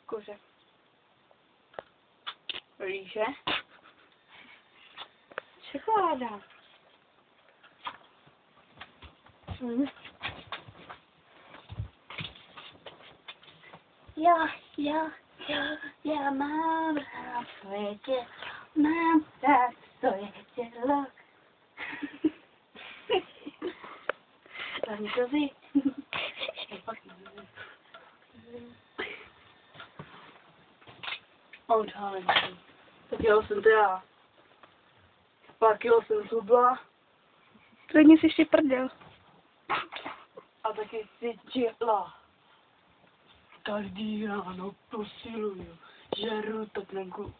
Kuře. Rýže. Čokoláda. Já mám rád svoje tělo, mám rád svoje tělo. Hlavně kozy. Odhalení. Tak jel jsem to já. Pár kilo jsem zhubla. Klidně si ještě prdel. A taky cítila. Každý ráno posiluju. Žeru tatranku.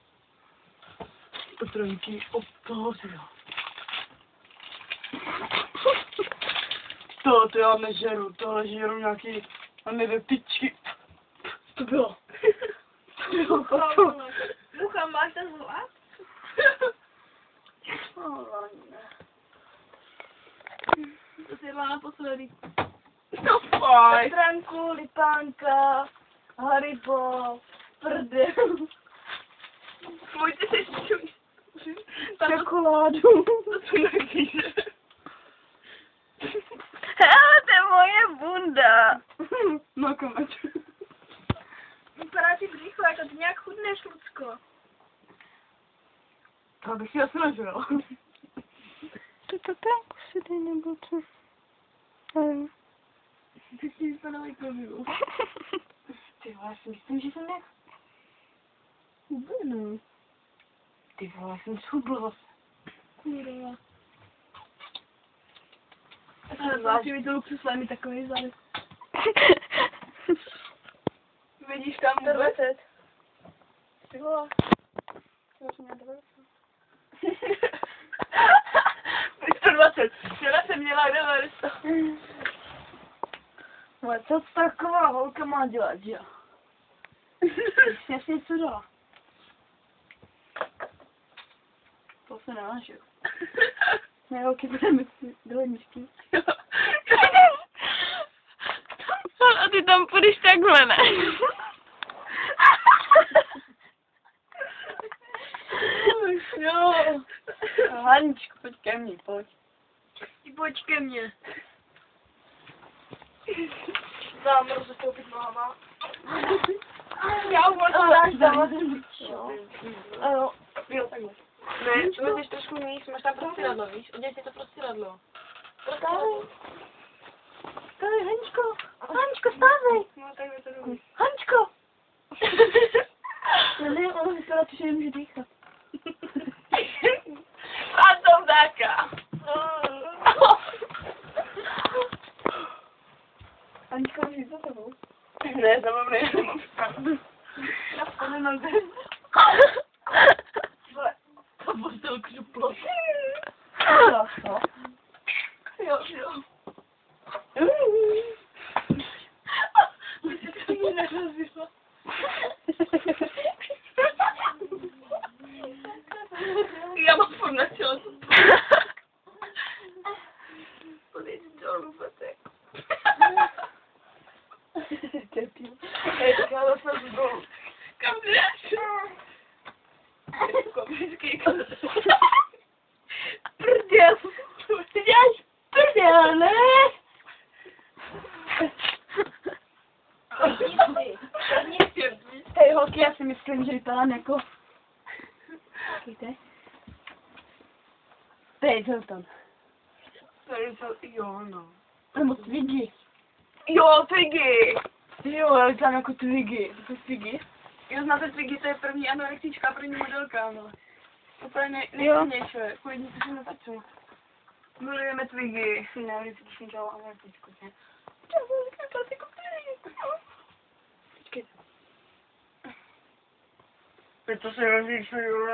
Tatranky obtohořil. To já nežeru, tohle žeru nějaký tyčky. To bylo. Mucha, máš ten hlad? To si jedla naposledy. No fajn. Tatranku, lipánka, Haribo, prdel. Můj ty se čuj. Čokoládu. To jsou nejvíce. Hele, to je moje bunda. No komeč. Vypadá ti břicho, jako ty nějak chudneš, Lucko. To bych si asi nežil. To tatranku si dej, nebo co? Nevím. Ty si vypadal jako milu. Ty vole, já si myslím, že jsem nějak... No. Ty vole, já jsem schudl zase. Kurva. Ale zvláště mi to luxus mi takový zadek. Vidíš tam vůbec? 120. Ty vole. Já jsem měla 90. 120. Včera jsem měla 90. Ale co taková holka má dělat, že jo? Jasně co dala. To se nenáš, jo. Ne, holky budeme do ledničky. A ty tam půjdeš takhle, ne? Jo. Haničku, pojď ke mně, pojď. Pojď ke mně. Dám rozestoupit nohama. Já dáš dávat. Jo. Jo, takhle. Ne, vezeš trošku níž, máš tam prostředadlo, víš? Udělej si to prostředadlo. Stávej, Haničko. Haničko, stávej. No, takhle to dobrý. Haničko. Ne, ono vypadá, že nemůže dýchat. A to vdáka. Haničko, můžeš za tebou? Ne, za mnou nejsem. Já spadnu na zem. To postel křuplo. Co? Jo, jo. Už se to mi nerazilo. Já mám furt na tělo. Podej si to rufatek. Hej, tak já zase zbyl. Kam jdeš? Prdel. Ty děláš prdel, ne? Hej, holky, já si myslím, že vypadám jako... Počkejte. Teď, Hilton. Tady to, jo, no. Nebo Twiggy. Jo, Twiggy! Jo, já vypadám jako Twiggy. To je Twiggy? Jo, znáte Twiggy, to je první anorektička, první modelka, no. Úplně nejsilnější, chodí se na taču. Milujeme Twiggy. Ne, vždycky jsem dělala anorektičku, ne? Já jsem říkala, jako Twiggy. Počkejte. Teď to se rozlišuju.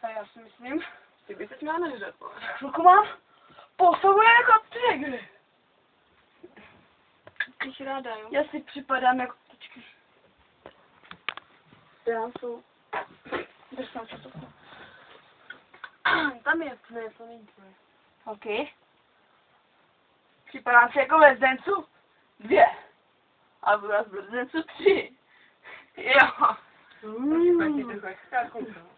A já si myslím, ty by se měla neždat. Chvilku mám posovuje jako Twiggy. Jsi ráda, jo? Já si připadám jako... Počkej. Já jsou. Drž tam co to. Tam je, ne, to není tvoje. OK. Připadám si jako ve zdencu 2. A budu vás brzo co 3. Jo. Taky to chodí. Já koukám.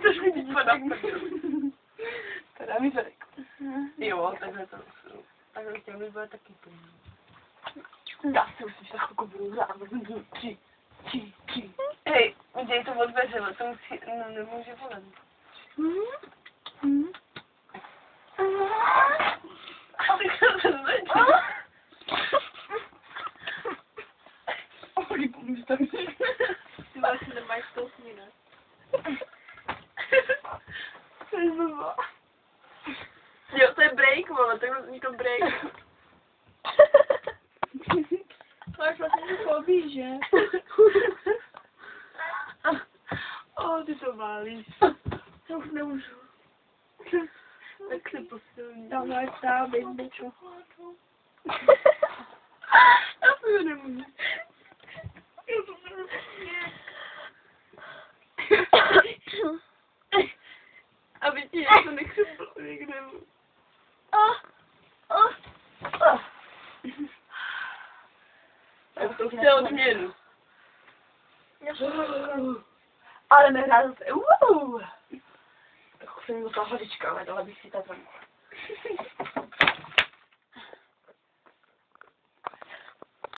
Tož mi teď podám první. Teda mi to řekl. Jo, takhle to jsou. Takhle chtěl mi bude taky plný. Já se už tak jako budu hrát. 3. Hej, udělej to od dveře, to musí, no nemůže volat. Ty vlastně nemáš toho snína. To je blbá. Jo, to je break, vole, takhle zní to break. Máš vlastně fobii, že? Ty to válíš. Já už nemůžu. Tak se posilní. Dávaj stál, bičo. Já to nemůžu. Aby ti něco nekřeplo někde. Já to chtěl odměnu. Ale nehrál se. Tak už jsem dostala hodička, ale dala bych si ta zranku.